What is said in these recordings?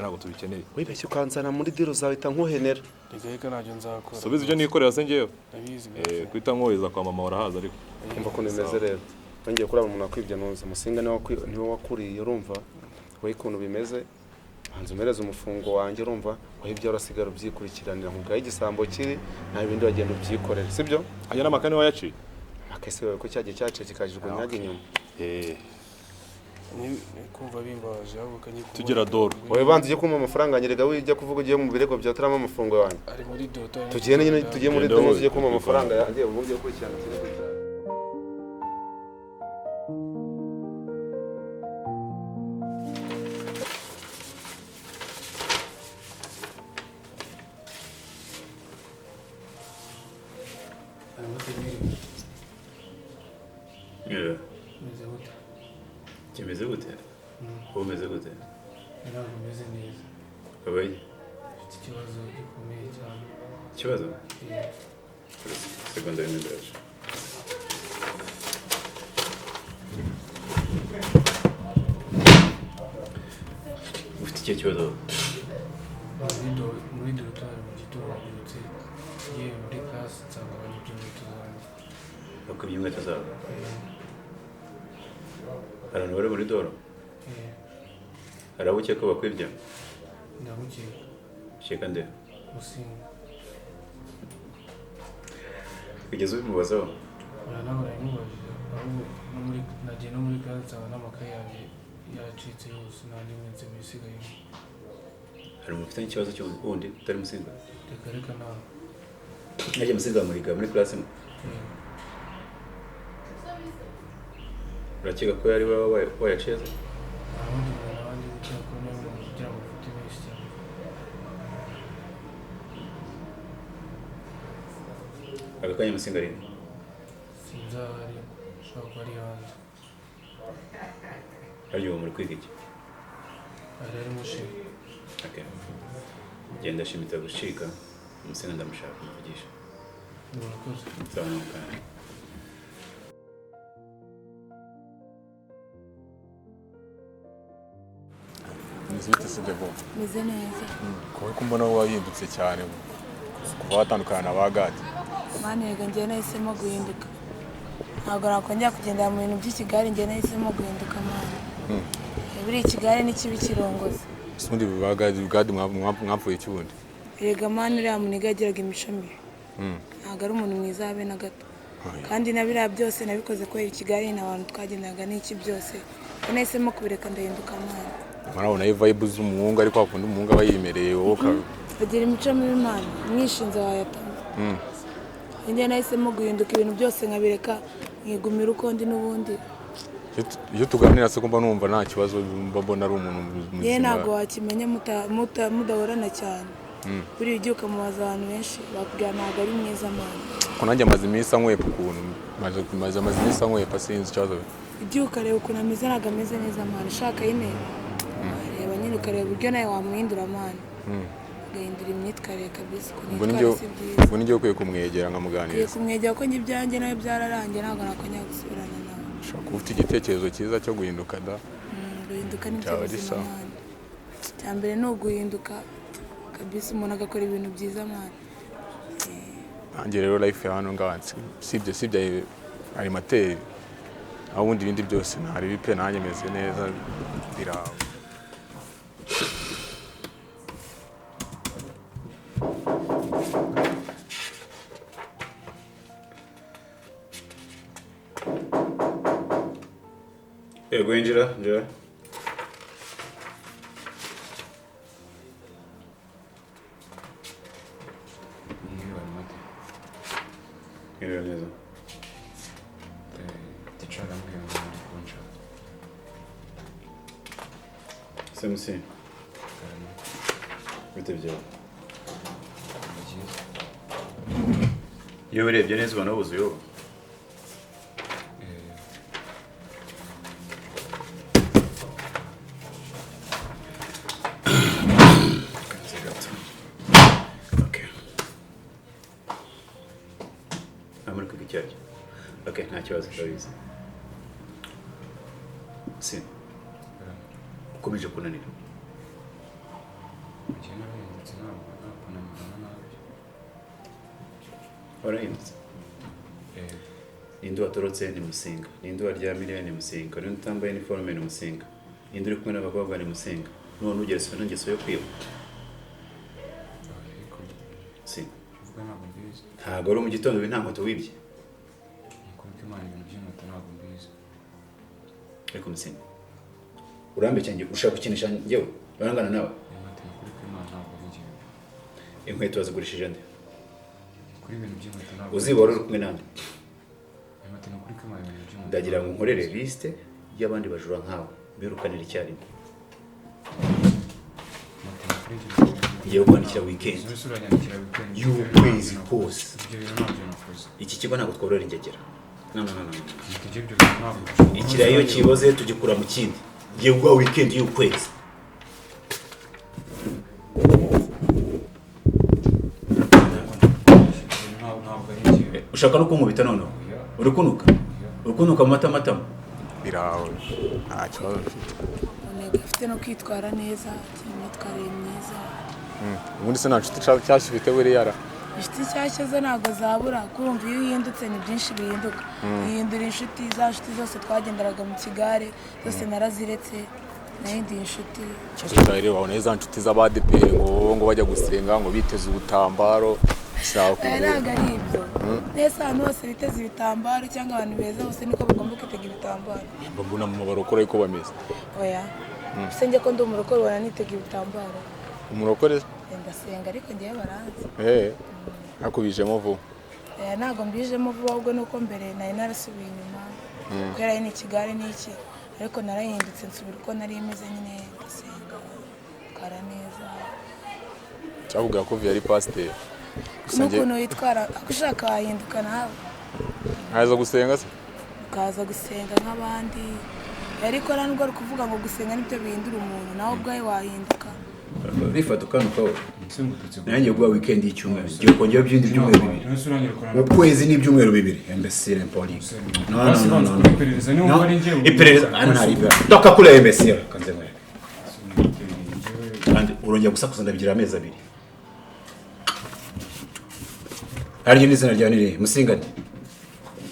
ntabwo tubikeneye wibeshye ukanzana muri diro zawe nkuhenera Reka najyo nzakora subiza ibyo nikorera se ngewe ndabizi kwita nkohereza kwa mama warahaza ariko umva ko nimeze rero ngiye kuraba umuntu akwibye nunze musinga niwe wakuriye urumva wowe ikuntu bimeze hanze umereze umufungo wanjye urumva wowe ibyo urasigara ubyikurikiranira nkubwaye igisambo kiri nta bindi wagenda ubyikorera sibyo aya n'amakani wayaciye akese wewe ko cyagiye cyaciye kikajijwe nyaga inyuma ni kumva bimbaje ahubwo kanyiko tugira doro wowe banze ujye kumpa amafaranga nyerega wijya kuvuga ugiye mu birego bya turama amafungo yanjye ari muri doto tugiye muri dono ujye kumpa amafaranga yanjye ubu ugiye kurikirana kirego cyawe kimeze gute umeze gute ntabwo meze neza babaye mfite ikibazo gikomeye cyane ikibazo secondaire n'indaraje ufite icyo kibazo muri dorotwari mu gitondo nabyutse ngiye muri classe nsanga abanyibye inkweto zanjye bakubye inkweto zabo hari abantu bari muri doro hari abo ukeka bakwibye ndamukeka ukeka nde musinga kugeza ubimubazaho ntabwo nabimubajije ahubwo nagiye no muri classe nsanga n'amakaye yanjye yacitse yose nta n'imwe nzima isigayemo hari umuntu ufitanye ikibazo cy'ubundi utari musinga reka nawe najya musinga bamuriga muri classe urakeka ko yari wayaciye se nta wundi muntu abandi gukeka ko niyo muntu kugira ngo ufite menshi cyane aka kanya musinga ari sinzi aho ari ushobora kuba ari hanze harya uwo muri kwiga iki ari mushinga genda shimita gushika umusinga ndamushaka kumuvugisha murakoze nzamukana nizite se debo meze neza kuba ko mbona wahindutse cyane kuva watandukana na bagati mani rega njye nahisemo guhinduka ntabwo nakongera kugendera mu bintu by'ikigali njye nahisemo guhinduka mani buri ikigali ni kibi kirongoza usundi bagati mwapfuye ikibundi rega mani uriya muniga yagiraga imico mibi ntabwo ari umuntu mwiza habe na gato kandi na biriya byose nabikoze kubera ikigali n'abantu twagendaga n'iki byose nahisemo kubireka ndahinduka mani murabona iyi vibe z'umuhungu ariko akunda umuhungu aba yimereye wowe agira imico mibi mani umwishinze wayatanga njye nahisemo guhinduka ibintu byose nkabireka nkigumira uko ndi n'ubundi iyo tuganira se kumva numva nta kibazo mbona ari umuntu muzima ye ntabwo wakimenya mudahorana cyane buriya ugiye ukamubaza abantu benshi bakubwira ntabwo ari mwiza mani ko nanjye amaze iminsi ankwepa ukuntu maze iminsi ankwepa sinzi ikibazo ugiye ukareba ukuntu ameze ntabwo ameze neza mani ushaka y'intebe reba nyine ukareba uburyo nawe wamuhindura mani ugahindura imyitwarire kabisa ukuntu yitwara si byiza ubwo nijye ukwiye kumwegera nkamuganiriza ukwiye kumwegera ko njye ibyanjye nawe byararangiye ntabwo nakongera gusubirana nawe ushaka kuba ufite igitekerezo cyiza cyo guhinduka da guhinduka ni byo buzima mani icya mbere ni uguhinduka kabisa umuntu agakora ibintu byiza mani nanjye rero life ya hano ngaha sibye animateri aho ubundi ibindi byose ntari bipe nanjye meze neza biraho yego injira njira Ngira neza Tichara mbere muri konja. Samusi bitebye iyo urebye neza ubona wuzuye ubu Okay, nta kibazo ndabizi. Si. Ukomeje kunanira. Njye narahindutse ntabwo nanyurana nabyo. warahindutse ninde watorotse ni Musinga, ninde waryamiriye ni Musinga, ninde utambaye uniforme ni Musinga, ninde uri kumwe n'abakobwa ni Musinga, none ugereso n'ingeso yo kwiba si uvuga ntabwo mbizi. ntabwo ari mu gitondo nta nkweto wibye Ukuri kw'Imana ibintu by'inkweto ntabwo mbizi. ariko Musinga urambye cyane ushaka gukinisha njyewe barangana nawe Ukuri kw'Imana ntabwo ari njyewe. inkweto wazigurishije nde Kuri ibintu by'inkweto ntabwo uzibora uri kumwe nande ukuri kw'Imana ibintu by'inkweto. ndagira ngo nkorere liste y'abandi bajura nkawe birukanira icyarimwe ngiye kwandikira weekend y'ukwezi kose iki kigo ntabwo tworora ingegera no ikiriya iyo kiboze tugikura mu kindi ngiye guha weekend y'ukwezi ushaka no kunkubita noneho uri kunuka mu matama birawe nta kibazo mfite afite no kwitwara neza imyitwarire myiza ubundi se nta nshuti nshyashya ufite buriya ra inshuti nshyashya zo ntabwo zabura kumva iyo uhindutse ni byinshi bihinduka uhindura inshuti za nshuti zose twagenderaga mu kigare zose naraziretse nahinduye inshuti cyane wabona za nshuti z'abadeperi ngo bajya gusenga ngo biteze ubutambaro ntabwo ari ibyo nese ahantu hose biteze ibitambaro cyangwa abantu beza bose niko bagomba kwitega ibitambaro mbona mu barokore ariko bameze oya se njye ko ndi umurokore ubona nitega ibitambaro umurokore ndasenga ariko ngewe baranzi ariko bijemo vuba ntabwo mbijemo vuba ahubwo nuko mbere nari narasubiye inyuma kubera ni ikigare n'iki ariko narahindutse nsubira uko nari imeze nyine ndasenga twara neza cyakubwira ko yari pasiteri n'ukuntu witwara ushaka wahinduka nawe nkaza gusenga se ukaza gusenga nk'abandi ariko ntabwo ari ukuvuga ngo gusenga nibyo bihindura umuntu nawe ubwawe wahinduka rifata ukanukaho nanjye guha weekend y'icyumweru ngiye kongera by'indi byumweru bibiri ukwezi n'ibyumweru bibiri imbesire Pauline no iperereza ntaribwa toka kule imbesire kanze mwe kandi urongera gusakuza ndabigira amezi abiri harya n'izina rya nire Musingane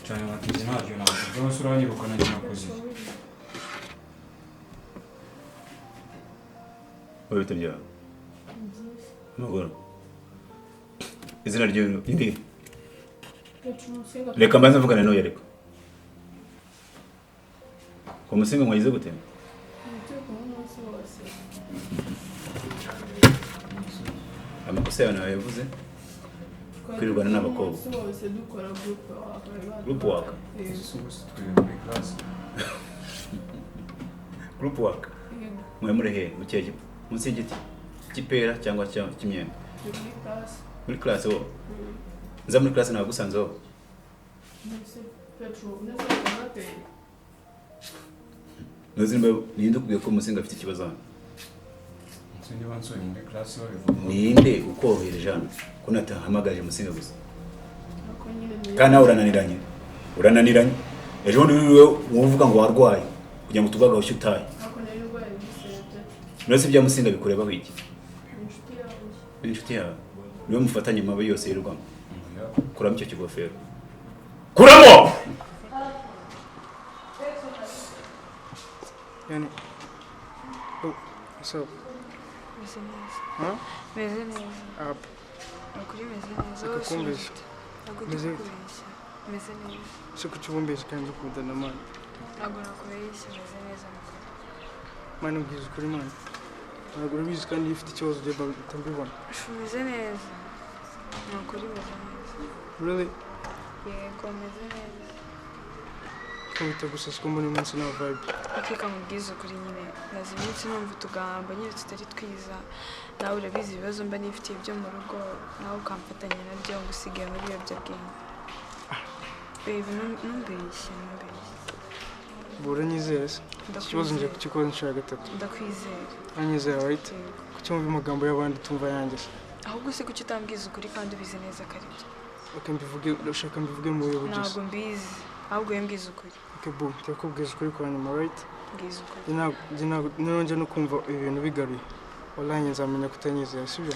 cyane batize ntabyo ntabwo byose uranyirukana njye nakoze wabita bya Magoro izina ryo indi reka mbanze mvugana nawe ariko ko Musinga mwagize gute amakosa yawe nawe yavuze kwirwana n'abakobwa group work group work mwe muri he mukeje munsi y'igiti kipera cyangwa kimyembe muri class wo nza muri class nawe gusanzeho Nozimba ninde kubwiye ko Musinga afite ikibazo hano ninde ukorohereje hano ko natahamagaje Musinga gusa kana urananiranye ejo bundi wiwe uvuga ngo warwaye kugira ngo tuvaga aho utaye nose bya Musinga bikureba wiki inshuti yawe niwe mufatanye mabe yose yirwamo kuramo icyo kigofero kuramo yani so meze neza ukuri meze neza kukumbisha meze neza so kuchubumbisha kandi ukundana mani ntabwo nakubeshya meze neza mani ubwiza ukuri mani ntabwo urabizi kandi iyo ufite ikibazo ugenda utambibona meze neza ni ukuri meze neza really yego meze neza kubita gusa siko mbona umunsi na vibe akeka mubwiza ukuri nyine nazi iminsi numva utugambo nyine tutari twiza nawe urabizi ibibazo mba nifitiye byo mu rugo nawe ukamfatanya nabyo ngo usigaye muri ibiyobyabwenge baby numbeshye bura nyizera se ikibazo nje kukikora inshuro gatatu ndakwizera anyizera right kuki wumva amagambo y'abandi tumva yanjye se ahubwo se kuki utambwiza ukuri kandi ubizi neza ko ari byo ushaka mbivuge mu buyobozi ntabwo mbizi ahubwo yambwiza ukuri okay boo ndakubwiza ukuri kwa nyuma right mbwiza ukuri ntabwo no kumva ibintu bigaruye wallahi nzamenya kutanyizera sibyo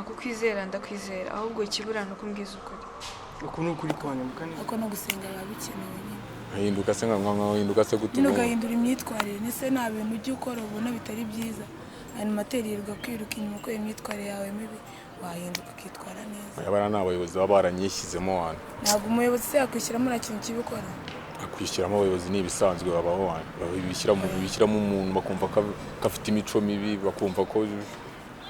kukwizera ndakwizera ahubwo ikibura nuko mbwiza ukuri uko n'ukuri kwanya mukani ako no gusenga biba bikenewe nyine ahinduka se nkahinduka se gutuma ugahindura imyitwarire ndetse nta bintu ujya ukora ubona bitari byiza animateri yirirwa kwiruka inyuma ko imyitwarire yawe mibi wahinduka ukitwara neza yabara n'abayobozi baba baranyishyizemo wanyu ntabwo umuyobozi se yakwishyiramo nta kintu kibi ukora akwishyiramo abayobozi ni ibisanzwe babaho wanyu bishyiramo umuntu bakumva ko afite imico mibi bakumva ko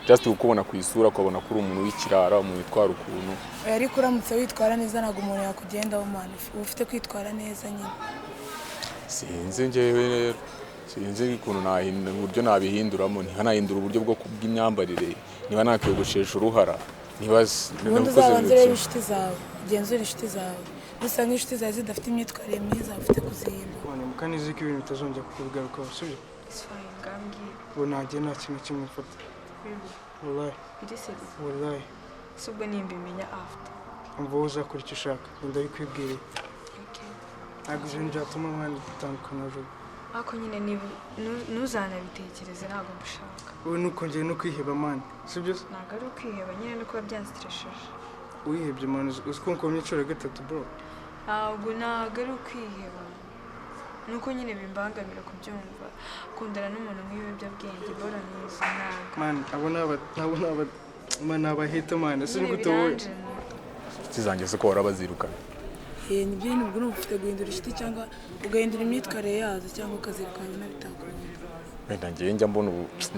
just ukubona ku isura ukabona ko uri umuntu w'ikirara umuntu witwara ukuntu ariko uramutse witwara neza ntabwo umuntu yakugendaho mwana ufite kwitwara neza nyine sinzi njyewe rero sinzi ukuntu uburyo nabihinduramo ntihanahindura uburyo bwo bw'imyambarire niba nakwiyogoshesha uruhara ubundi uzabanze rero inshuti zawe ugenzura inshuti zawe usanga inshuti zawe zidafite imyitwarire myiza ufite kuzihindura mukani uzi ko ibintu bitazongera kukugarukaho sibyo ubu ntagiye nta kintu kimwe mfata wallahi wallahi si ubwo nimba imenya after umva wowe uzakora icyo ushaka ndabikwibwiriye ntabwo ibintu byatuma umwana dutandukana vuba ariko nyine ntuzanabitekereze ntabwo mbishaka wowe ntukongere no kwiheba mani sibyo ntabwo ari ukwiheba nyine no kuba byanzitiresheje wihebye mani uzi ko nkomye inshuro ya gatatu bro ntabwo ari ukwiheba nuko nyine bimbangamira kubyumva kundana n'umuntu nk'ibiyobyabwenge bora neza ntabwo mani abo abahita mani ese niko utowe inshuti zanjye se ko wari abazirukana ni byo nyine ubwo ni ufite guhindura inshuti cyangwa ugahindura imyitwarire yazo cyangwa ukazirukana bitakunda wenda ngewe njya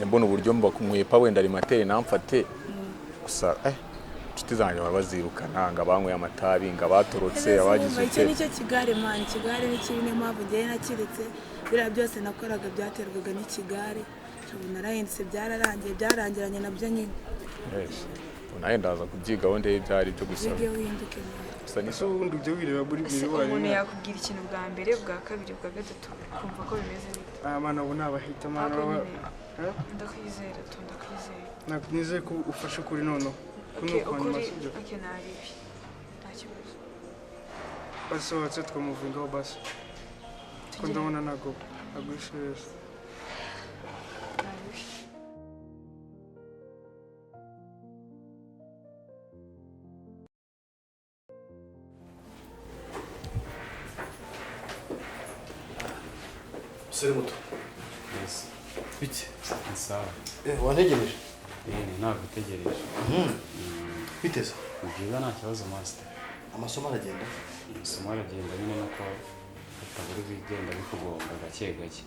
mbona uburyo mwepa wenda animateri namfate gusa inshuti zanjye baba bazirukana ngo abanyweye amatabi ngo abatorotse abagize icyo nicyo kigare mani ikigare ni kibi niyo mpamvu ngewe nakiretse biriya byose nakoraga byaterwaga n'ikigare narahindutse byarangiranye nabyo nyine nawe ndaza kubyigaho ndebe byari byo gusaba ujye wihinduke gusa n'ubundi ujya wireba muri biri wayo umuntu yakubwira ikintu bwa mbere bwa kabiri bwa gatatu kumva ko bimeze bite mana abo ni abahita mana ndakwizera ntabwo nizeye ko ufashe ukuri noneho ukuri naribi nta kibazo basi watse twamuvingaho basi ko ndabona ntabwo agwishereza Seri muto. Yes. Biki? Sawa. Wantegereje? Ntabwo utegereje. Biteze? Ubwiza nta kibazo master. Amasomo aragenda? Amasomo aragenda nyine nuko utabura bigenda bikugonga gake gake.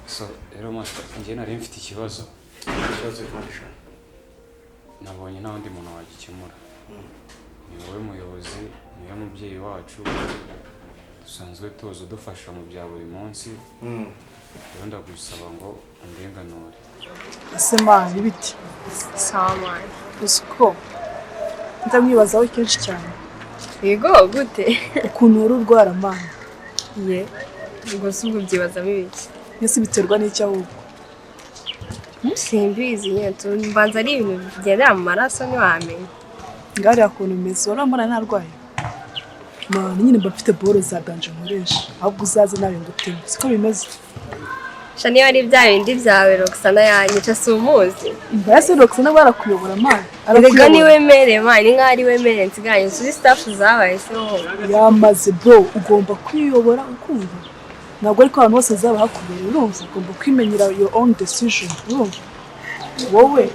So rero master njye nari mfite ikibazo. Ikibazo cy'amasha. Nabonye nta wundi muntu wagikemura. Ni wowe muyobozi, niwe mubyeyi wacu. Dusanzwe tuzi udufasha mu bya buri munsi rero ndagusaba ngo undenganure ese mani biti sawa mani uzi ko ndamwibazaho kenshi cyane yego gute ukuntu uri urwara mani ye ubwo si ubwo byibazamo ibiki mbese biterwa n'icyo ahubwo simbizi nyine mbanza ari ibintu bigendera mu maraso ntiwamenya ngariya kuntu umeze urambona ntarwaye mani nyine mba mfite boro za danje nkoresha ahubwo uzaze nawe nguteme siko bimeze sha niba ari bya bindi byawe Roxana yanyica si umuzi mbese Roxana barakuyobora mani reka niwe mere mani nk'aho ari we mere nsiganye turi staff zabaye se wowe yamaze bro ugomba kwiyobora ukumva ntabwo ariko abantu bose zaba hakubereye urumva ugomba kwimenyera your own decision urumva wowe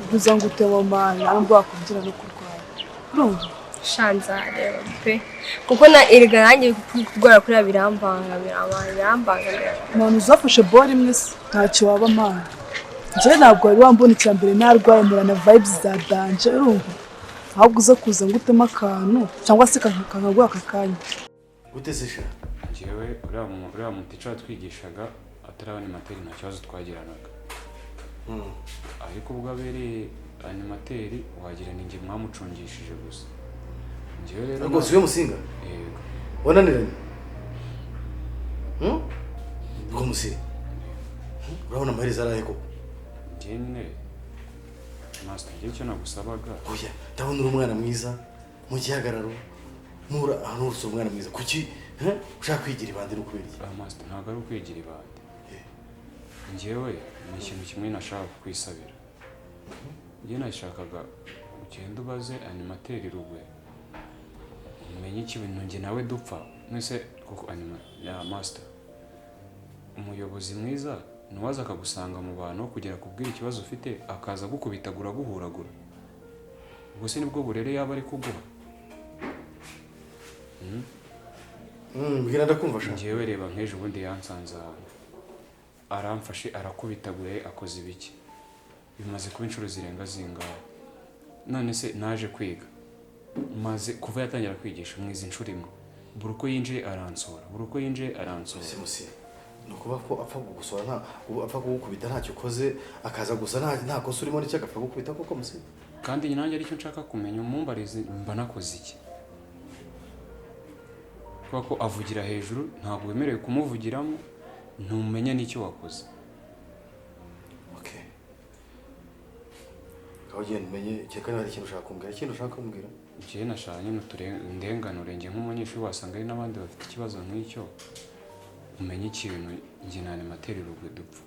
uguza ngo utema mani ntabwo wakongera no kurwara urumva shanza rero pe kuko na erega nanjye kurwara kuri birambangamira mani uzafashe bore imwe se ntacyo waba mani njyewe ntabwo wari wambona icya mbere narwaye murana vibes za danje urumva ahubwo uza kuza ngo utema akantu cyangwa se kankaguha aka kanya utesesha njyewe uriya mutico watwigishaga atarabona animateri nta kibazo twagiranaga ariko ubwo abereye animateri wagira ni njye mwamucungishije gusa njyewe rero rwose uyu musinga yego wananiranye ko musire urabona amaherezo arahe koko njyewe master njye icyo nagusabaga oya ndabona uri umwana mwiza mu gihagararo nura ahantu uri umwana mwiza kuki ushaka kwigira ibandi no kubera iki master ntabwo ari ukwigira ibandi njyewe ni ikintu kimwe nashaka kwisabira. Njye nashakaga ugenda ubaze animateri Rugwe umenye ikintu njye nawe dupfa mwese kuko ya master umuyobozi mwiza nuwaza akagusanga mu bantu kugera kubwira ikibazo ufite akaza gukubitagura guhuragura. Ubwo se nibwo burere yaba ari kuguha. Mbwira ndakumva sha. Njyewe reba nk'ejo ubundi yansanze ahantu aramfashe arakubitaguye akoze ibiki bimaze kuba inshuro zirenga zingahe. None se naje kwiga maze kuva yatangira kwigisha mwiza inshuro imwe buri uko yinjiye aransora Simusi nukuba ko apfa kugusora nta apfa kugukubita ntacyo ukoze akaza gusa nta kosa urimo n'icyo agapfa gukubita koko musi. kandi nanjye aricyo nshaka kumenya umumbarize mba nakoze iki kuko avugira hejuru ntabwo wemerewe kumuvugiramo ntumenye n'icyo wakoze. Okay. Kawugenda umenye cyekana hari ikintu ushaka kumbwira ikintu ushaka kumbwira. Njye nashaka nyine ndenganure njye nk'umunyeshuri wasanga ari n'abandi bafite ikibazo nk'icyo umenye ikintu njye na animateri Rugwe dupfa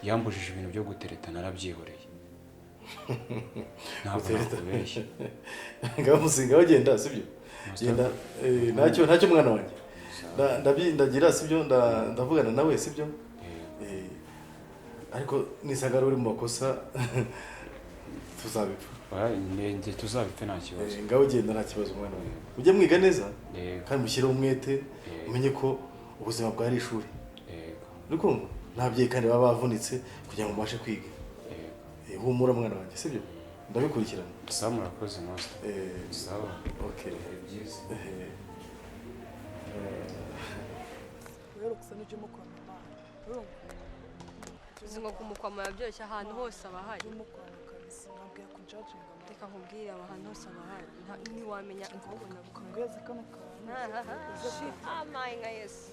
yambujije ibintu byo gutereta narabyihoreye. Ntabwo nakubeshya. Ngaho musinga wagenda sibyo? Genda ntacyo mwana wanjye. Ndagira sibyo ndavugana nawe sibyo? Ariko nisanga uri mu makosa tuzabipfa. Njye tuzabipfe nta kibazo. Ngaho genda nta kibazo mwana wanjye. Ujye mwiga neza kandi mushyiraho umwete umenye ko ubuzima bwa ari ishuri. Ariko ntabye kandi baba bavunitse kugira ngo mubashe kwiga. Humura mwana wanjye sibyo? Ndabikurikirana. Sawa murakoze master. Sawa. Okay. Byiza. Rero gusa n'ibyo mukora urumva Uzingo kumukwama yabyoroshye ahantu hose abahari. mukora kabisa nabwiye ku judging Reka nkubwire ahantu hose abahari ntiwamenya imvugo navuga. ngeze kano kantu Amaye nka Yesu.